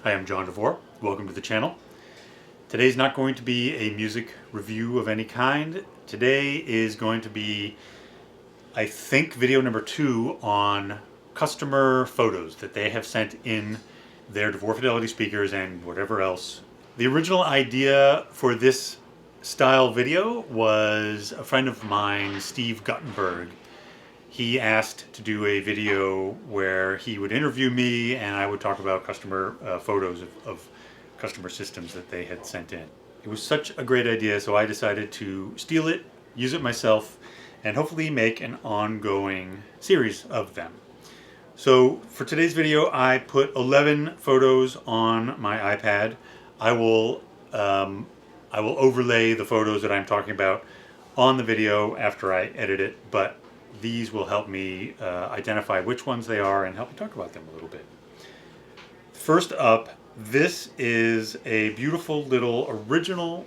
Hi, I'm John DeVore. Welcome to the channel. Today's not going to be a music review of any kind. Today is going to be, I think, video number 2 on customer photos that they have sent in their DeVore Fidelity speakers and whatever else. The original idea for this style video was a friend of mine, Steve Guttenberg. He asked to do a video where he would interview me and I would talk about customer photos of customer systems that they had sent in. It was such a great idea, so I decided to steal it, use it myself, and hopefully make an ongoing series of them. So for today's video, I put 11 photos on my iPad. I will overlay the photos that I'm talking about on the video after I edit it, but these will help me identify which ones they are and help me talk about them a little bit. First up, this is a beautiful little original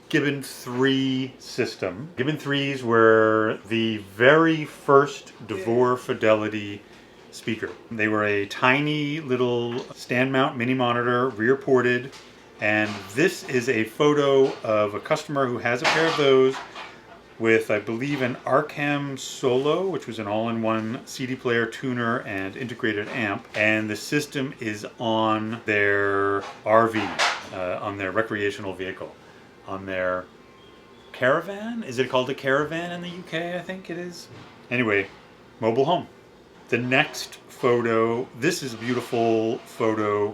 Gibbon III system. Gibbon IIIs were the very first DeVore Fidelity speaker. They were a tiny little stand mount mini monitor, rear ported, and this is a photo of a customer who has a pair of those with, I believe, an Arkham Solo, which was an all-in-one CD player, tuner, and integrated amp. And the system is on their RV, on their recreational vehicle, on their caravan? Is it called a caravan in the UK? I think it is. Anyway, mobile home. The next photo, this is a beautiful photo.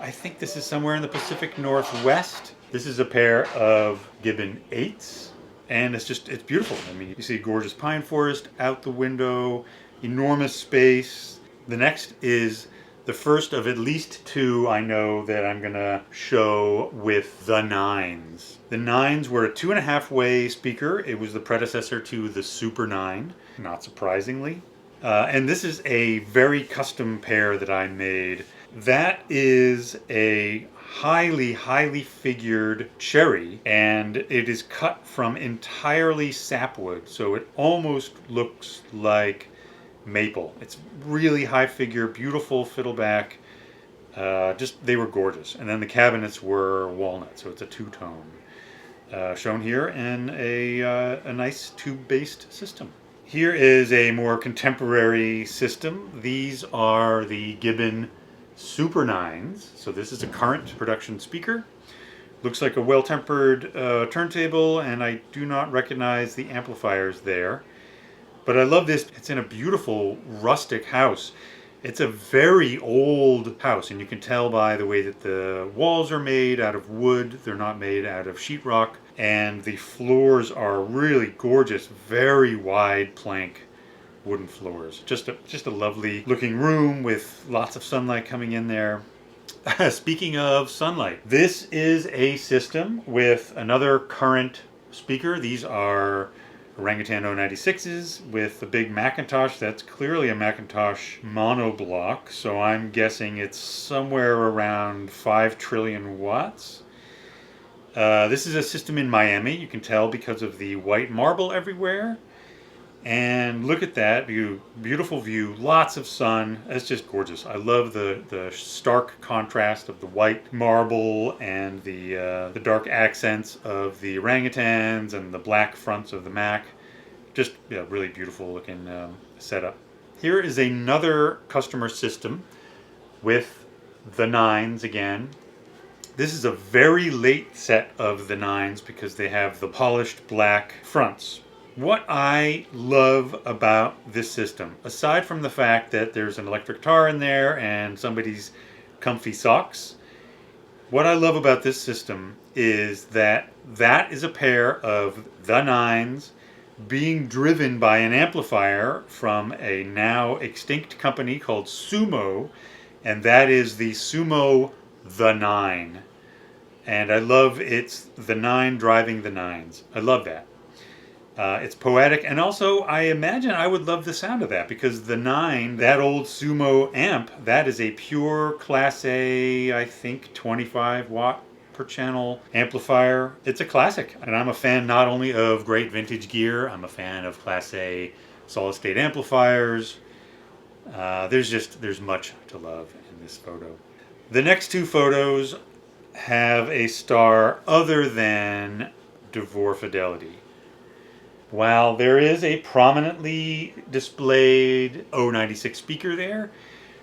I think this is somewhere in the Pacific Northwest. This is a pair of Gibbon 8s. And it's beautiful. I mean, you see gorgeous pine forest out the window, enormous space. The next is the first of at least 2 I know that I'm gonna show with the 9s. The 9s were a 2.5-way speaker. It was the predecessor to the Super 9, not surprisingly. And this is a very custom pair that I made. That is a highly figured cherry, and it is cut from entirely sapwood, so it almost looks like maple. It's really high figure, beautiful fiddleback. They were gorgeous. And then the cabinets were walnut, so it's a two-tone. Shown here in a nice tube-based system. Here is a more contemporary system. These are the Gibbon Super 9s. So this is a current production speaker. Looks like a well-tempered turntable, and I do not recognize the amplifiers there. But I love this. It's in a beautiful rustic house. It's a very old house, and you can tell by the way that the walls are made out of wood. They're not made out of sheetrock. And the floors are really gorgeous, very wide plank wooden floors. Just a lovely looking room with lots of sunlight coming in there. Speaking of sunlight, this is a system with another current speaker. These are Orangutan 096s with a big Macintosh. That's clearly a Macintosh monoblock, so I'm guessing it's somewhere around 5 trillion watts. This is a system in Miami. You can tell because of the white marble everywhere. And look at that view, beautiful view, lots of sun. It's just gorgeous. I love the stark contrast of the white marble and the dark accents of the orangutans and the black fronts of the Mac. Just really beautiful looking setup. Here is another customer system with the 9s again. This is a very late set of the 9s because they have the polished black fronts. What I love about this system, aside from the fact that there's an electric guitar in there and somebody's comfy socks, what I love about this system is that is a pair of the 9s being driven by an amplifier from a now extinct company called Sumo, and that is the Sumo the 9. And I love it's the 9 driving the 9s. I love that. It's poetic, and also I imagine I would love the sound of that because the 9, that old Sumo amp, that is a pure Class A, I think 25 watt per channel amplifier. It's a classic, and I'm a fan not only of great vintage gear, I'm a fan of Class A solid state amplifiers. There's much to love in this photo. The next two photos have a star other than DeVore Fidelity. While there is a prominently displayed 096 speaker there,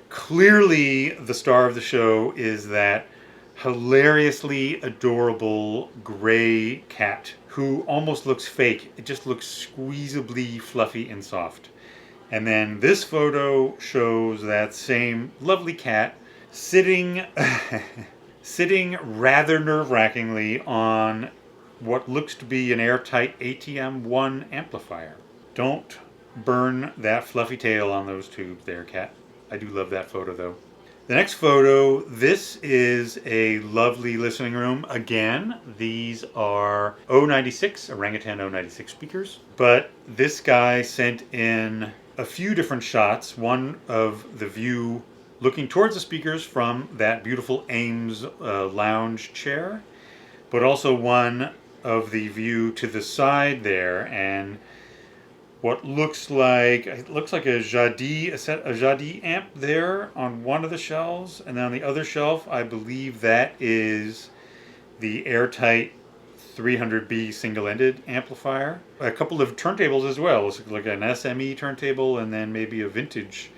clearly the star of the show is that hilariously adorable gray cat who almost looks fake. It just looks squeezably fluffy and soft. And then this photo shows that same lovely cat sitting sitting rather nerve-wrackingly on what looks to be an airtight ATM-1 amplifier. Don't burn that fluffy tail on those tubes there, cat. I do love that photo though. The next photo, this is a lovely listening room. Again, these are 096, orangutan 096 speakers. But this guy sent in a few different shots. One of the view looking towards the speakers from that beautiful Ames lounge chair, but also one of the view to the side there, and what looks like a Jadi amp there on one of the shelves, and then on the other shelf, I believe that is the airtight 300B single-ended amplifier. A couple of turntables as well. Looks like an SME turntable, and then maybe a vintage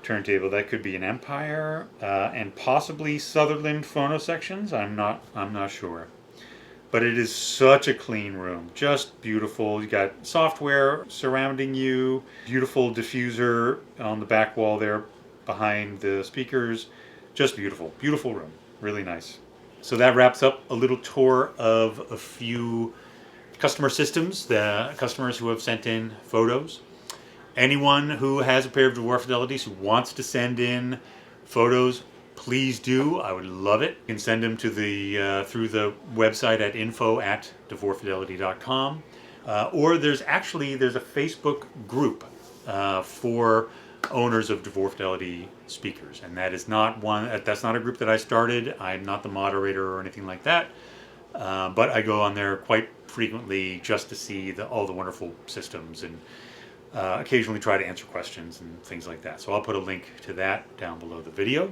turntable. That could be an Empire, and possibly Sutherland phono sections. I'm not sure. But it is such a clean room, just beautiful. You got software surrounding you, beautiful diffuser on the back wall there behind the speakers. Just beautiful, beautiful room, really nice. So that wraps up a little tour of a few customer systems, the customers who have sent in photos. Anyone who has a pair of DeVore Fidelities who wants to send in photos, please do. I would love it. You can send them to the through the website at info@devorefidelity.com, or there's a Facebook group for owners of DeVore Fidelity speakers, and that's not a group that I started. I'm not the moderator or anything like that, but I go on there quite frequently just to see all the wonderful systems, and occasionally try to answer questions and things like that. So I'll put a link to that down below the video.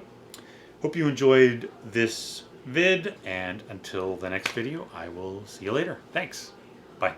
Hope you enjoyed this vid, and until the next video, I will see you later. Thanks. Bye.